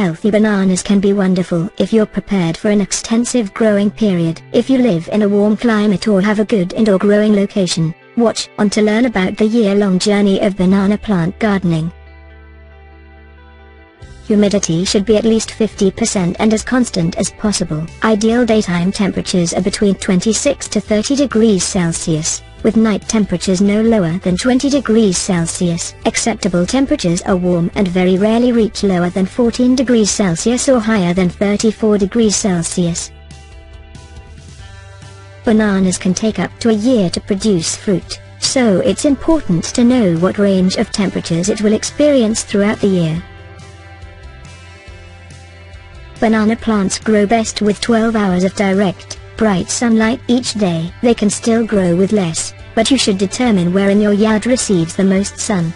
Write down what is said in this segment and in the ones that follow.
Healthy bananas can be wonderful if you're prepared for an extensive growing period. If you live in a warm climate or have a good indoor growing location, watch on to learn about the year-long journey of banana plant gardening. Humidity should be at least 50% and as constant as possible. Ideal daytime temperatures are between 26 to 30 degrees Celsius, with night temperatures no lower than 20 degrees Celsius. Acceptable temperatures are warm and very rarely reach lower than 14 degrees Celsius or higher than 34 degrees Celsius. Bananas can take up to a year to produce fruit, so it's important to know what range of temperatures it will experience throughout the year. Banana plants grow best with 12 hours of direct, bright sunlight each day. They can still grow with less, but you should determine where in your yard receives the most sun.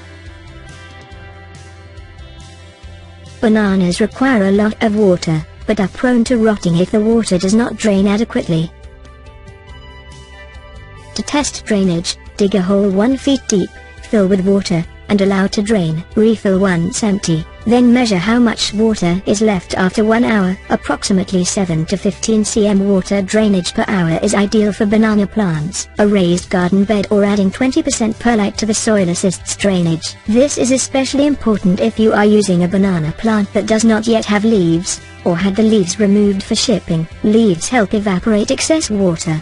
Bananas require a lot of water, but are prone to rotting if the water does not drain adequately. To test drainage, dig a hole 1 feet deep, fill with water, and allow to drain. Refill once empty, then measure how much water is left after 1 hour. Approximately 7 to 15 cm water drainage per hour is ideal for banana plants. A raised garden bed or adding 20% perlite to the soil assists drainage. This is especially important if you are using a banana plant that does not yet have leaves, or had the leaves removed for shipping. Leaves help evaporate excess water.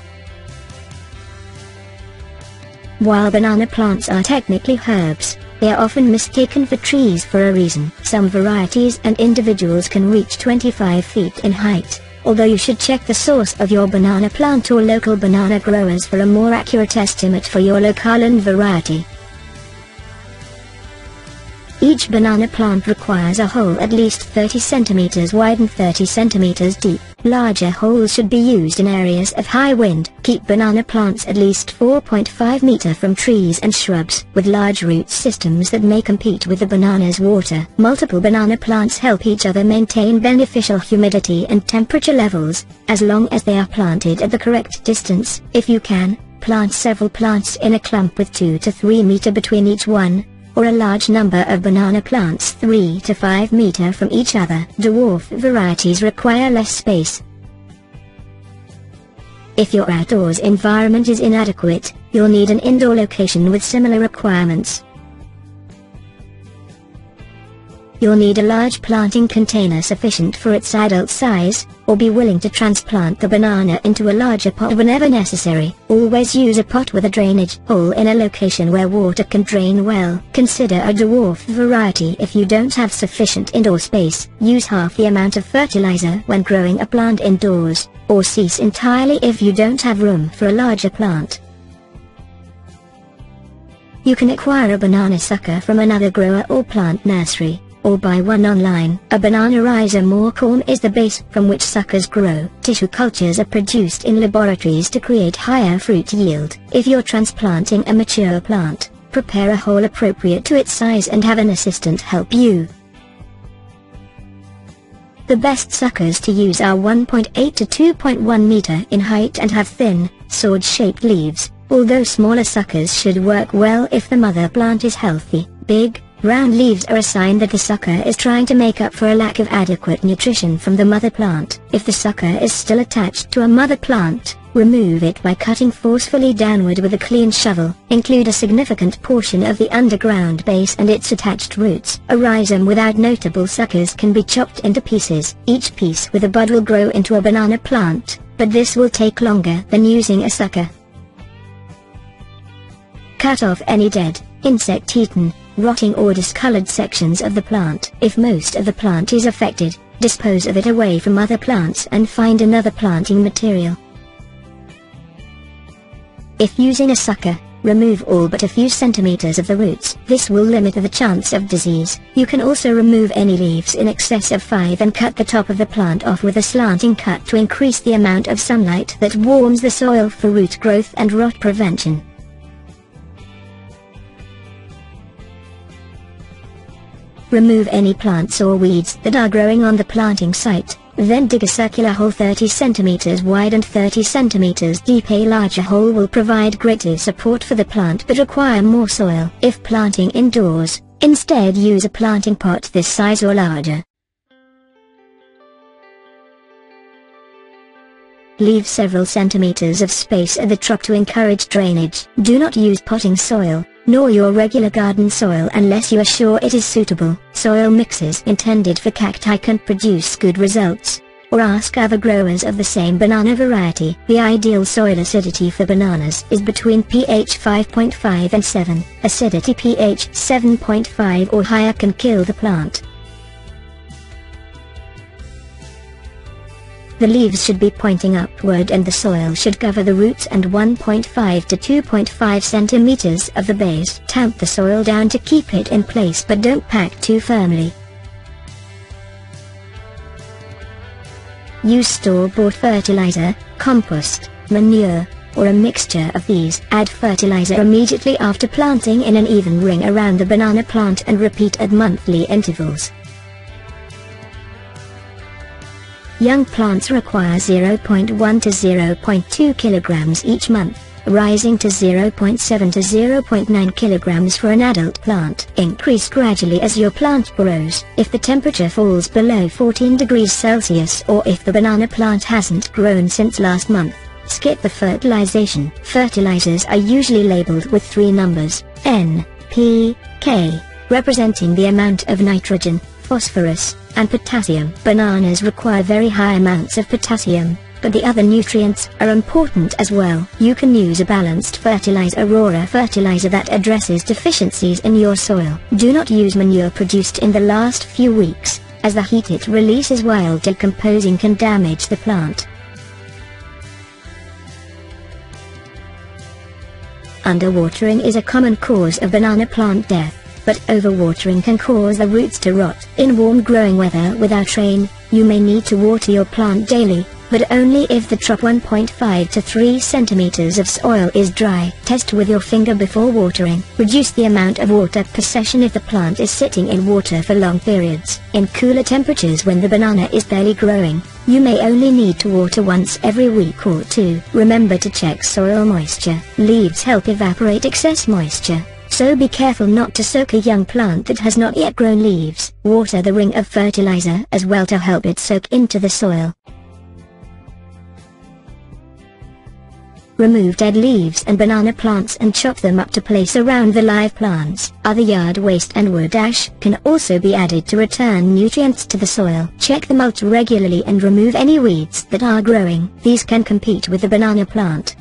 While banana plants are technically herbs, they are often mistaken for trees for a reason. Some varieties and individuals can reach 25 feet in height, although you should check the source of your banana plant or local banana growers for a more accurate estimate for your locale variety. Each banana plant requires a hole at least 30 cm wide and 30 cm deep. Larger holes should be used in areas of high wind. Keep banana plants at least 4.5 meters from trees and shrubs with large root systems that may compete with the banana's water. Multiple banana plants help each other maintain beneficial humidity and temperature levels, as long as they are planted at the correct distance. If you can, plant several plants in a clump with 2 to 3 meters between each one, or a large number of banana plants 3 to 5 meters from each other. Dwarf varieties require less space. If your outdoors environment is inadequate, you'll need an indoor location with similar requirements. You'll need a large planting container sufficient for its adult size, or be willing to transplant the banana into a larger pot whenever necessary. Always use a pot with a drainage hole in a location where water can drain well. Consider a dwarf variety if you don't have sufficient indoor space. Use half the amount of fertilizer when growing a plant indoors, or cease entirely if you don't have room for a larger plant. You can acquire a banana sucker from another grower or plant nursery, or buy one online. A banana rhizome or corm is the base from which suckers grow. Tissue cultures are produced in laboratories to create higher fruit yield. If you're transplanting a mature plant, prepare a hole appropriate to its size and have an assistant help you. The best suckers to use are 1.8 to 2.1 meter in height and have thin, sword-shaped leaves, although smaller suckers should work well if the mother plant is healthy. Big, round leaves are a sign that the sucker is trying to make up for a lack of adequate nutrition from the mother plant. If the sucker is still attached to a mother plant, remove it by cutting forcefully downward with a clean shovel. Include a significant portion of the underground base and its attached roots. A rhizome without notable suckers can be chopped into pieces. Each piece with a bud will grow into a banana plant, but this will take longer than using a sucker. Cut off any dead, insect-eaten, rotting or discolored sections of the plant. If most of the plant is affected, dispose of it away from other plants and find another planting material. If using a sucker, remove all but a few centimeters of the roots. This will limit the chance of disease. You can also remove any leaves in excess of 5 and cut the top of the plant off with a slanting cut to increase the amount of sunlight that warms the soil for root growth and rot prevention. Remove any plants or weeds that are growing on the planting site, then dig a circular hole 30 cm wide and 30 cm deep. A larger hole will provide greater support for the plant but require more soil. If planting indoors, instead use a planting pot this size or larger. Leave several centimeters of space at the top to encourage drainage. Do not use potting soil, nor your regular garden soil unless you are sure it is suitable. Soil mixes intended for cacti can produce good results. Or ask other growers of the same banana variety. The ideal soil acidity for bananas is between pH 5.5 and 7. Acidity pH 7.5 or higher can kill the plant. The leaves should be pointing upward and the soil should cover the roots and 1.5 to 2.5 centimeters of the base. Tamp the soil down to keep it in place, but don't pack too firmly. Use store-bought fertilizer, compost, manure, or a mixture of these. Add fertilizer immediately after planting in an even ring around the banana plant and repeat at monthly intervals. Young plants require 0.1 to 0.2 kilograms each month, rising to 0.7 to 0.9 kilograms for an adult plant. Increase gradually as your plant grows. If the temperature falls below 14 degrees Celsius or if the banana plant hasn't grown since last month, skip the fertilization. Fertilizers are usually labeled with 3 numbers, N, P, K, representing the amount of nitrogen, phosphorus, and potassium. Bananas require very high amounts of potassium, but the other nutrients are important as well. You can use a balanced fertilizer or a fertilizer that addresses deficiencies in your soil. Do not use manure produced in the last few weeks, as the heat it releases while decomposing can damage the plant. Underwatering is a common cause of banana plant death, but overwatering can cause the roots to rot. In warm growing weather without rain, you may need to water your plant daily, but only if the top 1.5 to 3 centimeters of soil is dry. Test with your finger before watering. Reduce the amount of water per session if the plant is sitting in water for long periods. In cooler temperatures when the banana is barely growing, you may only need to water once every week or 2. Remember to check soil moisture. Leaves help evaporate excess moisture, so be careful not to soak a young plant that has not yet grown leaves. Water the ring of fertilizer as well to help it soak into the soil. Remove dead leaves and banana plants and chop them up to place around the live plants. Other yard waste and wood ash can also be added to return nutrients to the soil. Check the mulch regularly and remove any weeds that are growing. These can compete with the banana plant.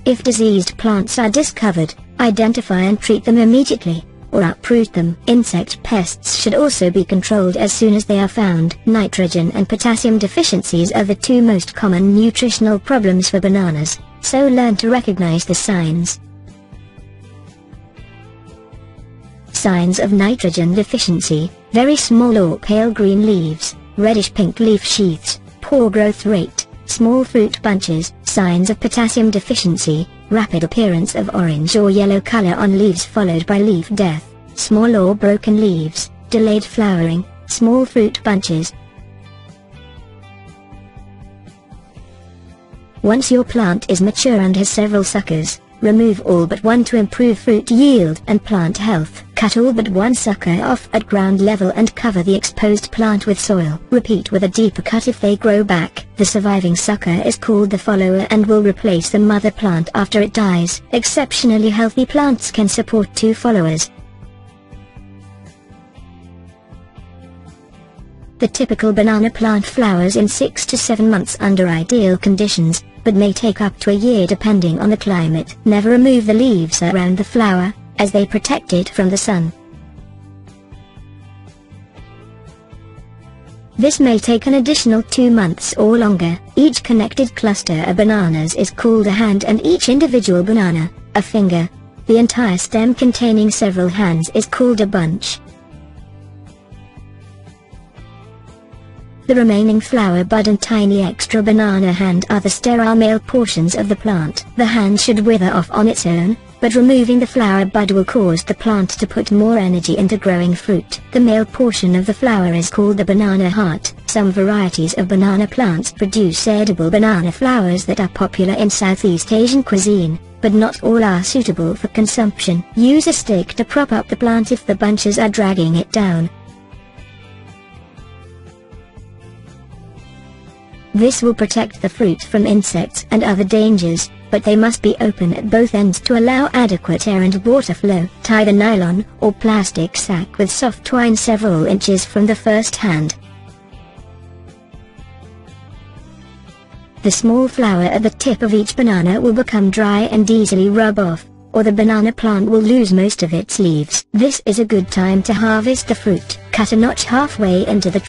If diseased plants are discovered, identify and treat them immediately, or uproot them. Insect pests should also be controlled as soon as they are found. Nitrogen and potassium deficiencies are the 2 most common nutritional problems for bananas, so learn to recognize the signs. Signs of nitrogen deficiency: very small or pale green leaves, reddish-pink leaf sheaths, poor growth rate, small fruit bunches. Signs of potassium deficiency: rapid appearance of orange or yellow color on leaves followed by leaf death, small or broken leaves, delayed flowering, small fruit bunches. Once your plant is mature and has several suckers, remove all but one to improve fruit yield and plant health. Cut all but one sucker off at ground level and cover the exposed plant with soil. Repeat with a deeper cut if they grow back. The surviving sucker is called the follower and will replace the mother plant after it dies. Exceptionally healthy plants can support 2 followers. The typical banana plant flowers in 6 to 7 months under ideal conditions, but may take up to a year depending on the climate. Never remove the leaves around the flower, as they protect it from the sun. This may take an additional 2 months or longer. Each connected cluster of bananas is called a hand and each individual banana, a finger. The entire stem containing several hands is called a bunch. The remaining flower bud and tiny extra banana hand are the sterile male portions of the plant. The hand should wither off on its own, but removing the flower bud will cause the plant to put more energy into growing fruit. The male portion of the flower is called the banana heart. Some varieties of banana plants produce edible banana flowers that are popular in Southeast Asian cuisine, but not all are suitable for consumption. Use a stake to prop up the plant if the bunches are dragging it down. This will protect the fruit from insects and other dangers, but they must be open at both ends to allow adequate air and water flow. Tie the nylon or plastic sack with soft twine several inches from the first hand. The small flower at the tip of each banana will become dry and easily rub off, or the banana plant will lose most of its leaves. This is a good time to harvest the fruit. Cut a notch halfway into the